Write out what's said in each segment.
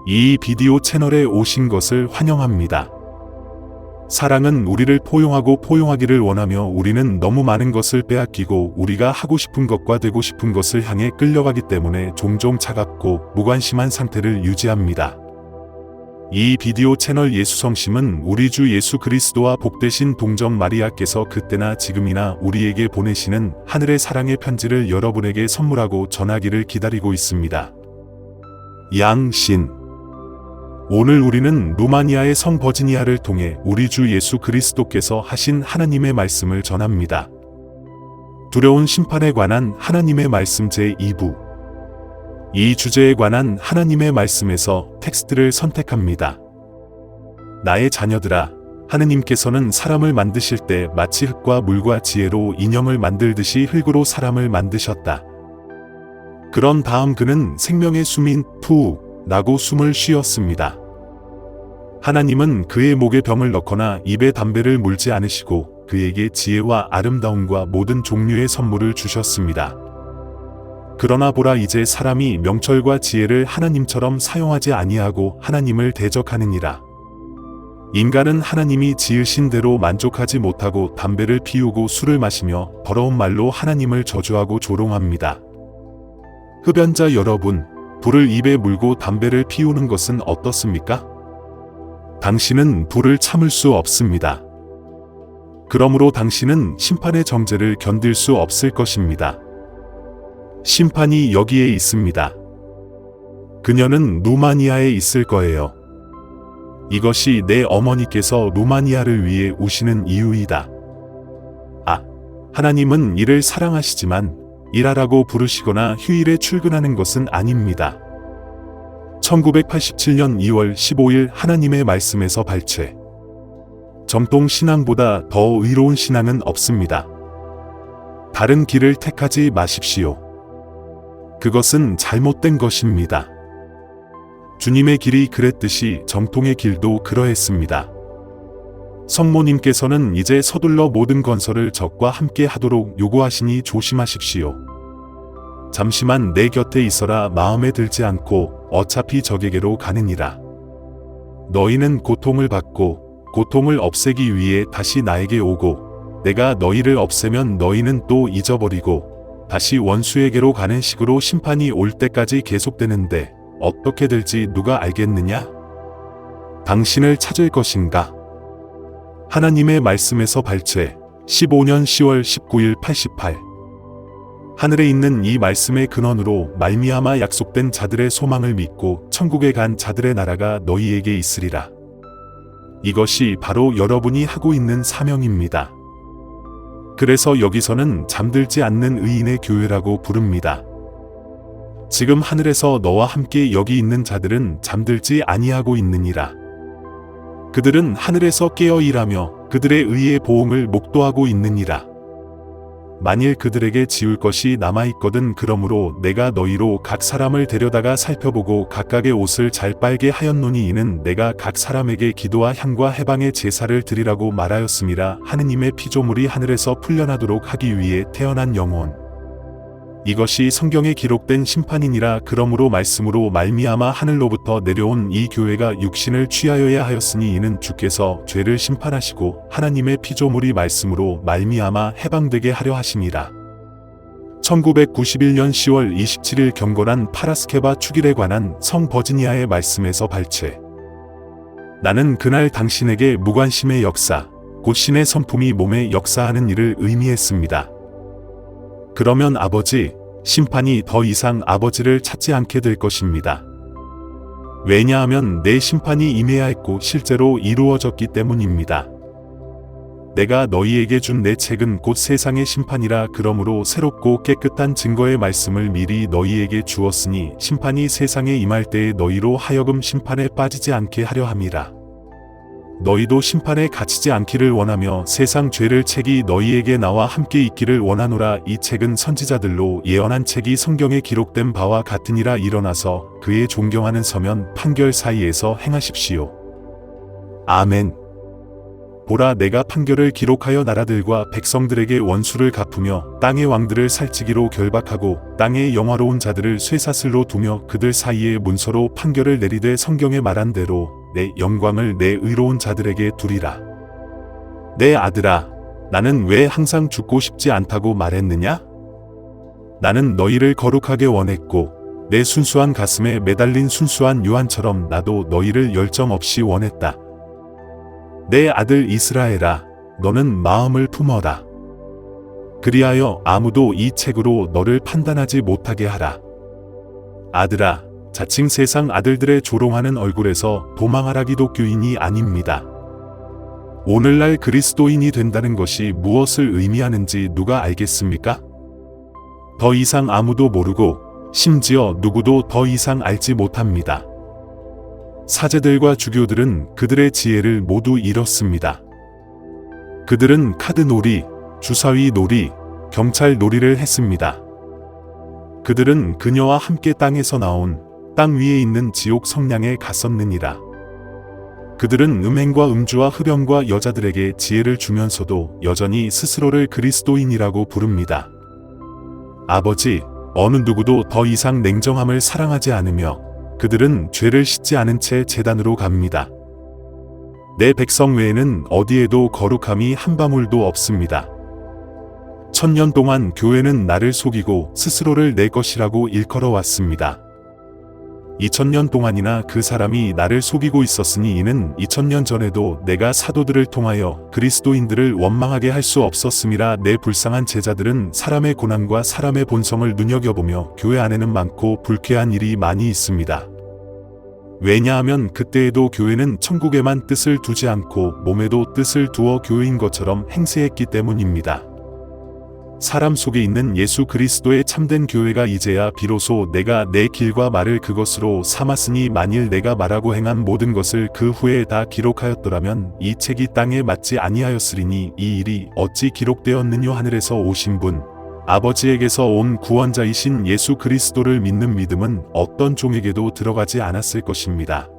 이 비디오 채널에 오신 것을 환영합니다. 사랑은 우리를 포용하고 포용하기를 원하며 우리는 너무 많은 것을 빼앗기고 우리가 하고 싶은 것과 되고 싶은 것을 향해 끌려가기 때문에 종종 차갑고 무관심한 상태를 유지합니다. 이 비디오 채널 예수성심은 우리 주 예수 그리스도와 복되신 동정 마리아께서 그때나 지금이나 우리에게 보내시는 하늘의 사랑의 편지를 여러분에게 선물하고 전하기를 기다리고 있습니다. 양신. 오늘 우리는 루마니아의 성 버지니아를 통해 우리 주 예수 그리스도께서 하신 하나님의 말씀을 전합니다. 두려운 심판에 관한 하나님의 말씀 제2부. 이 주제에 관한 하나님의 말씀에서 텍스트를 선택합니다. 나의 자녀들아, 하느님께서는 사람을 만드실 때 마치 흙과 물과 지혜로 인형을 만들듯이 흙으로 사람을 만드셨다. 그런 다음 그는 생명의 숨인 푸 라고 숨을 쉬었습니다. 하나님은 그의 목에 병을 넣거나 입에 담배를 물지 않으시고 그에게 지혜와 아름다움과 모든 종류의 선물을 주셨습니다. 그러나 보라, 이제 사람이 명철과 지혜를 하나님처럼 사용하지 아니하고 하나님을 대적하느니라. 인간은 하나님이 지으신 대로 만족하지 못하고 담배를 피우고 술을 마시며 더러운 말로 하나님을 저주하고 조롱합니다. 흡연자 여러분, 불을 입에 물고 담배를 피우는 것은 어떻습니까? 당신은 불을 참을 수 없습니다. 그러므로 당신은 심판의 정죄를 견딜 수 없을 것입니다. 심판이 여기에 있습니다. 그녀는 루마니아에 있을 거예요. 이것이 내 어머니께서 루마니아를 위해 오시는 이유이다. 하나님은 이를 사랑하시지만 일하라고 부르시거나 휴일에 출근하는 것은 아닙니다. 1987년 2월 15일 하나님의 말씀에서 발췌. 정통 신앙보다 더 의로운 신앙은 없습니다. 다른 길을 택하지 마십시오. 그것은 잘못된 것입니다. 주님의 길이 그랬듯이 정통의 길도 그러했습니다. 성모님께서는 이제 서둘러 모든 건설을 적과 함께 하도록 요구하시니 조심하십시오. 잠시만 내 곁에 있어라 마음에 들지 않고 어차피 적에게로 가느니라. 너희는 고통을 받고 고통을 없애기 위해 다시 나에게 오고 내가 너희를 없애면 너희는 또 잊어버리고 다시 원수에게로 가는 식으로 심판이 올 때까지 계속되는데 어떻게 될지 누가 알겠느냐? 당신을 찾을 것인가? 하나님의 말씀에서 발췌. 15년 10월 19일 88. 하늘에 있는 이 말씀의 근원으로 말미암아 약속된 자들의 소망을 믿고 천국에 간 자들의 나라가 너희에게 있으리라. 이것이 바로 여러분이 하고 있는 사명입니다. 그래서 여기서는 잠들지 않는 의인의 교회라고 부릅니다. 지금 하늘에서 너와 함께 여기 있는 자들은 잠들지 아니하고 있느니라. 그들은 하늘에서 깨어 일하며 그들의 의의 보응을 목도하고 있느니라. 만일 그들에게 지울 것이 남아있거든 그러므로 내가 너희로 각 사람을 데려다가 살펴보고 각각의 옷을 잘 빨게 하였노니 이는 내가 각 사람에게 기도와 향과 해방의 제사를 드리라고 말하였음이라. 하느님의 피조물이 하늘에서 풀려나도록 하기 위해 태어난 영혼. 이것이 성경에 기록된 심판이니라. 그러므로 말씀으로 말미암아 하늘로부터 내려온 이 교회가 육신을 취하여야 하였으니 이는 주께서 죄를 심판하시고 하나님의 피조물이 말씀으로 말미암아 해방되게 하려 하심이라. 1991년 10월 27일 경건한 파라스케바 축일에 관한 성 버지니아의 말씀에서 발췌. 나는 그날 당신에게 무관심의 역사, 곧 신의 성품이 몸에 역사하는 일을 의미했습니다. 그러면 아버지, 심판이 더 이상 아버지를 찾지 않게 될 것입니다. 왜냐하면 내 심판이 임해야 했고 실제로 이루어졌기 때문입니다. 내가 너희에게 준 내 책은 곧 세상의 심판이라. 그러므로 새롭고 깨끗한 증거의 말씀을 미리 너희에게 주었으니 심판이 세상에 임할 때에 너희로 하여금 심판에 빠지지 않게 하려 함이라. 너희도 심판에 갇히지 않기를 원하며 세상 죄를 책이 너희에게 나와 함께 있기를 원하노라. 이 책은 선지자들로 예언한 책이 성경에 기록된 바와 같으니라. 일어나서 그의 존경하는 서면 판결 사이에서 행하십시오. 아멘. 보라, 내가 판결을 기록하여 나라들과 백성들에게 원수를 갚으며 땅의 왕들을 살찌기로 결박하고 땅의 영화로운 자들을 쇠사슬로 두며 그들 사이에 문서로 판결을 내리되 성경에 말한 대로 내 영광을 내 의로운 자들에게 두리라. 내 아들아, 나는 왜 항상 죽고 싶지 않다고 말했느냐? 나는 너희를 거룩하게 원했고 내 순수한 가슴에 매달린 순수한 유한처럼 나도 너희를 열정 없이 원했다. 내 아들 이스라엘아, 너는 마음을 품어라. 그리하여 아무도 이 책으로 너를 판단하지 못하게 하라. 아들아, 자칭 세상 아들들의 조롱하는 얼굴에서 도망하라. 기독교인이 아닙니다. 오늘날 그리스도인이 된다는 것이 무엇을 의미하는지 누가 알겠습니까? 더 이상 아무도 모르고 심지어 누구도 더 이상 알지 못합니다. 사제들과 주교들은 그들의 지혜를 모두 잃었습니다. 그들은 카드놀이, 주사위 놀이, 경찰 놀이를 했습니다. 그들은 그녀와 함께 땅에서 나온 땅 위에 있는 지옥 성냥에 갔었느니라. 그들은 음행과 음주와 흡연과 여자들에게 지혜를 주면서도 여전히 스스로를 그리스도인이라고 부릅니다. 아버지, 어느 누구도 더 이상 냉정함을 사랑하지 않으며 그들은 죄를 씻지 않은 채 제단으로 갑니다. 내 백성 외에는 어디에도 거룩함이 한 방울도 없습니다. 1000년 동안 교회는 나를 속이고 스스로를 내 것이라고 일컬어 왔습니다. 2000년 동안이나 그 사람이 나를 속이고 있었으니 이는 2000년 전에도 내가 사도들을 통하여 그리스도인들을 원망하게 할 수 없었음이라. 내 불쌍한 제자들은 사람의 고난과 사람의 본성을 눈여겨보며 교회 안에는 많고 불쾌한 일이 많이 있습니다. 왜냐하면 그때에도 교회는 천국에만 뜻을 두지 않고 몸에도 뜻을 두어 교회인 것처럼 행세했기 때문입니다. 사람 속에 있는 예수 그리스도의 참된 교회가 이제야 비로소 내가 내 길과 말을 그것으로 삼았으니 만일 내가 말하고 행한 모든 것을 그 후에 다 기록하였더라면 이 책이 땅에 맞지 아니하였으리니 이 일이 어찌 기록되었느뇨. 하늘에서 오신 분, 아버지에게서 온 구원자이신 예수 그리스도를 믿는 믿음은 어떤 종에게도 들어가지 않았을 것입니다.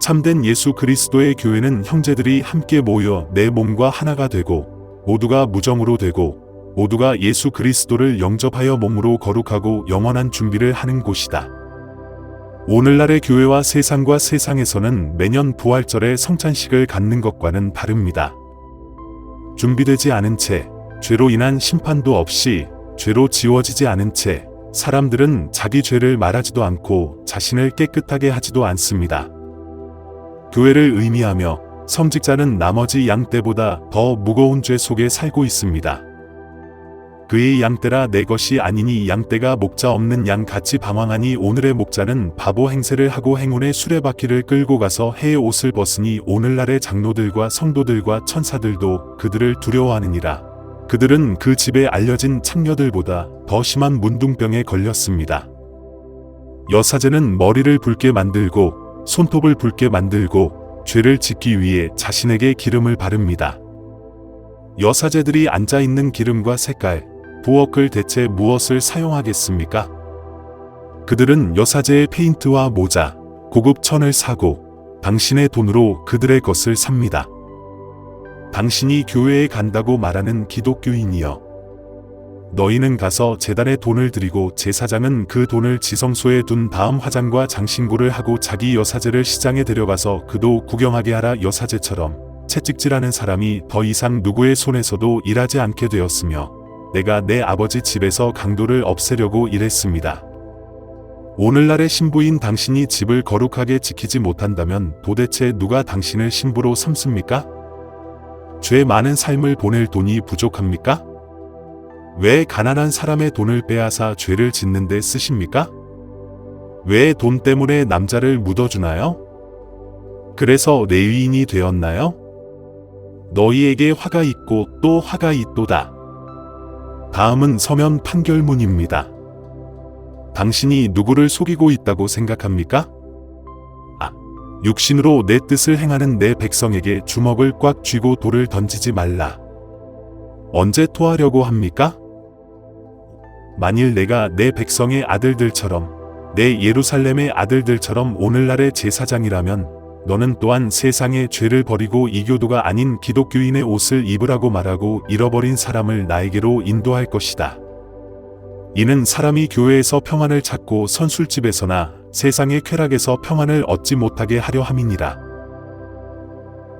참된 예수 그리스도의 교회는 형제들이 함께 모여 내 몸과 하나가 되고 모두가 무정으로 되고 모두가 예수 그리스도를 영접하여 몸으로 거룩하고 영원한 준비를 하는 곳이다. 오늘날의 교회와 세상과 세상에서는 매년 부활절에 성찬식을 갖는 것과는 다릅니다. 준비되지 않은 채, 죄로 인한 심판도 없이, 죄로 지워지지 않은 채 사람들은 자기 죄를 말하지도 않고 자신을 깨끗하게 하지도 않습니다. 교회를 의미하며 성직자는 나머지 양떼보다 더 무거운 죄 속에 살고 있습니다. 그의 양떼라 내 것이 아니니 양떼가 목자 없는 양같이 방황하니 오늘의 목자는 바보 행세를 하고 행운의 수레바퀴를 끌고 가서 해의 옷을 벗으니 오늘날의 장로들과 성도들과 천사들도 그들을 두려워하느니라. 그들은 그 집에 알려진 창녀들보다 더 심한 문둥병에 걸렸습니다. 여사제는 머리를 붉게 만들고 손톱을 붉게 만들고 죄를 짓기 위해 자신에게 기름을 바릅니다. 여사제들이 앉아있는 기름과 색깔, 부엌을 대체 무엇을 사용하겠습니까? 그들은 여사제의 페인트와 모자, 고급 천을 사고 당신의 돈으로 그들의 것을 삽니다. 당신이 교회에 간다고 말하는 기독교인이여, 너희는 가서 제단에 돈을 드리고 제사장은 그 돈을 지성소에 둔 다음 화장과 장신구를 하고 자기 여사제를 시장에 데려가서 그도 구경하게 하라. 여사제처럼 채찍질하는 사람이 더 이상 누구의 손에서도 일하지 않게 되었으며 내가 내 아버지 집에서 강도를 없애려고 일했습니다. 오늘날의 신부인 당신이 집을 거룩하게 지키지 못한다면 도대체 누가 당신을 신부로 삼습니까? 죄 많은 삶을 보낼 돈이 부족합니까? 왜 가난한 사람의 돈을 빼앗아 죄를 짓는 데 쓰십니까? 왜 돈 때문에 남자를 묻어주나요? 그래서 레위인이 되었나요? 너희에게 화가 있고 또 화가 있도다. 다음은 서면 판결문입니다. 당신이 누구를 속이고 있다고 생각합니까? 육신으로 내 뜻을 행하는 내 백성에게 주먹을 꽉 쥐고 돌을 던지지 말라. 언제 토하려고 합니까? 만일 내가 내 백성의 아들들처럼, 내 예루살렘의 아들들처럼 오늘날의 제사장이라면 너는 또한 세상의 죄를 버리고 이교도가 아닌 기독교인의 옷을 입으라고 말하고 잃어버린 사람을 나에게로 인도할 것이다. 이는 사람이 교회에서 평안을 찾고 선술집에서나 세상의 쾌락에서 평안을 얻지 못하게 하려 함이니라.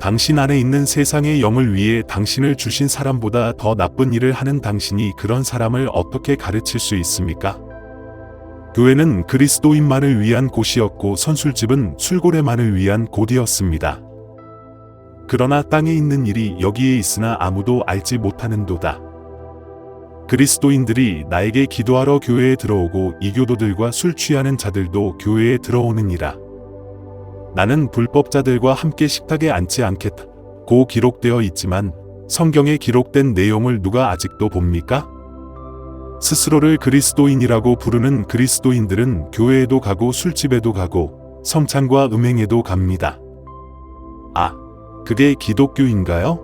당신 안에 있는 세상의 영을 위해 당신을 주신 사람보다 더 나쁜 일을 하는 당신이 그런 사람을 어떻게 가르칠 수 있습니까? 교회는 그리스도인만을 위한 곳이었고 선술집은 술고래만을 위한 곳이었습니다. 그러나 땅에 있는 일이 여기에 있으나 아무도 알지 못하는도다. 그리스도인들이 나에게 기도하러 교회에 들어오고 이교도들과 술 취하는 자들도 교회에 들어오느니라. 나는 불법자들과 함께 식탁에 앉지 않겠다. 고 기록되어 있지만 성경에 기록된 내용을 누가 아직도 봅니까? 스스로를 그리스도인이라고 부르는 그리스도인들은 교회에도 가고 술집에도 가고 성찬과 음행에도 갑니다. 아, 그게 기독교인가요?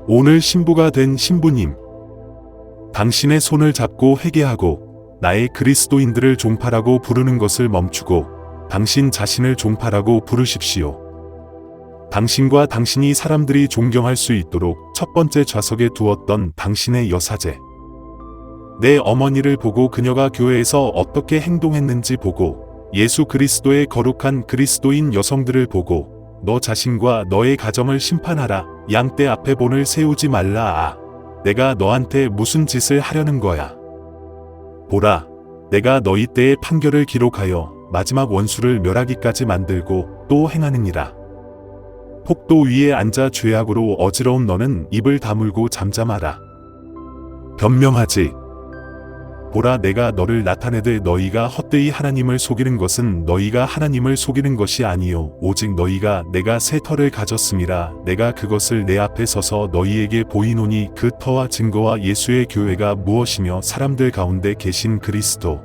오늘 신부가 된 신부님. 당신의 손을 잡고 회개하고 나의 그리스도인들을 종파라고 부르는 것을 멈추고 당신 자신을 종파라고 부르십시오. 당신과 당신이 사람들이 존경할 수 있도록 첫 번째 좌석에 두었던 당신의 여사제. 내 어머니를 보고 그녀가 교회에서 어떻게 행동했는지 보고 예수 그리스도의 거룩한 그리스도인 여성들을 보고 너 자신과 너의 가정을 심판하라. 양떼 앞에 본을 세우지 말라. 내가 너한테 무슨 짓을 하려는 거야. 보라, 내가 너희 때의 판결을 기록하여 마지막 원수를 멸하기까지 만들고 또 행하느니라. 폭도 위에 앉아 죄악으로 어지러운 너는 입을 다물고 잠잠하라. 변명하지. 보라, 내가 너를 나타내되 너희가 헛되이 하나님을 속이는 것은 너희가 하나님을 속이는 것이 아니요 오직 너희가 내가 새 터를 가졌음이라. 내가 그것을 내 앞에 서서 너희에게 보이노니 그 터와 증거와 예수의 교회가 무엇이며 사람들 가운데 계신 그리스도.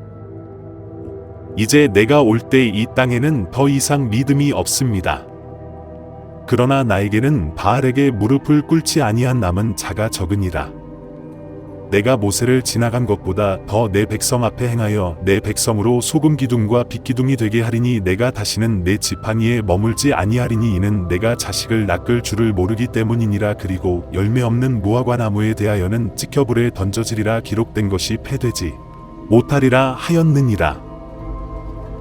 이제 내가 올 때 이 땅에는 더 이상 믿음이 없습니다. 그러나 나에게는 바알에게 무릎을 꿇지 아니한 남은 자가 적으니라. 내가 모세를 지나간 것보다 더 내 백성 앞에 행하여 내 백성으로 소금 기둥과 빛 기둥이 되게 하리니 내가 다시는 내 지팡 위에 머물지 아니하리니 이는 내가 자식을 낚을 줄을 모르기 때문이니라. 그리고 열매 없는 무화과 나무에 대하여는 찍혀불에 던져지리라. 기록된 것이 패되지 못하리라 하였느니라.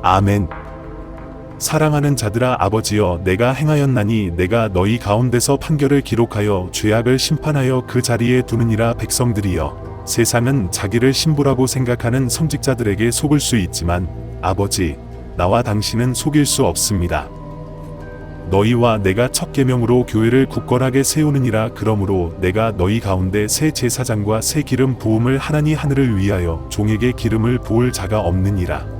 아멘. 사랑하는 자들아, 아버지여, 내가 행하였나니 내가 너희 가운데서 판결을 기록하여 죄악을 심판하여 그 자리에 두느니라. 백성들이여, 세상은 자기를 신부라고 생각하는 성직자들에게 속을 수 있지만 아버지, 나와 당신은 속일 수 없습니다. 너희와 내가 첫 계명으로 교회를 굳건하게 세우느니라. 그러므로 내가 너희 가운데 새 제사장과 새 기름 부음을 하나니 하늘을 위하여 종에게 기름을 부을 자가 없느니라.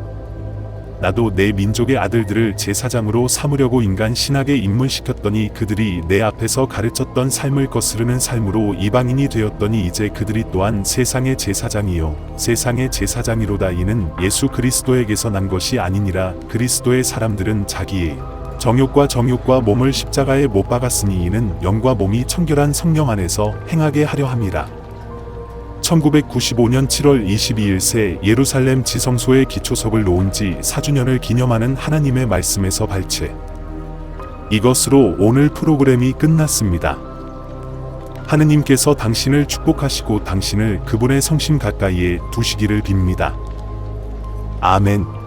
나도 내 민족의 아들들을 제사장으로 삼으려고 인간 신학에 입문시켰더니 그들이 내 앞에서 가르쳤던 삶을 거스르는 삶으로 이방인이 되었더니 이제 그들이 또한 세상의 제사장이요 세상의 제사장이로다. 이는 예수 그리스도에게서 난 것이 아니니라. 그리스도의 사람들은 자기의 정욕과 몸을 십자가에 못 박았으니 이는 영과 몸이 청결한 성령 안에서 행하게 하려 함이라. 1995년 7월 22일 새 예루살렘 지성소에 기초석을 놓은 지 4주년을 기념하는 하나님의 말씀에서 발췌. 이것으로 오늘 프로그램이 끝났습니다. 하느님께서 당신을 축복하시고 당신을 그분의 성심 가까이에 두시기를 빕니다. 아멘.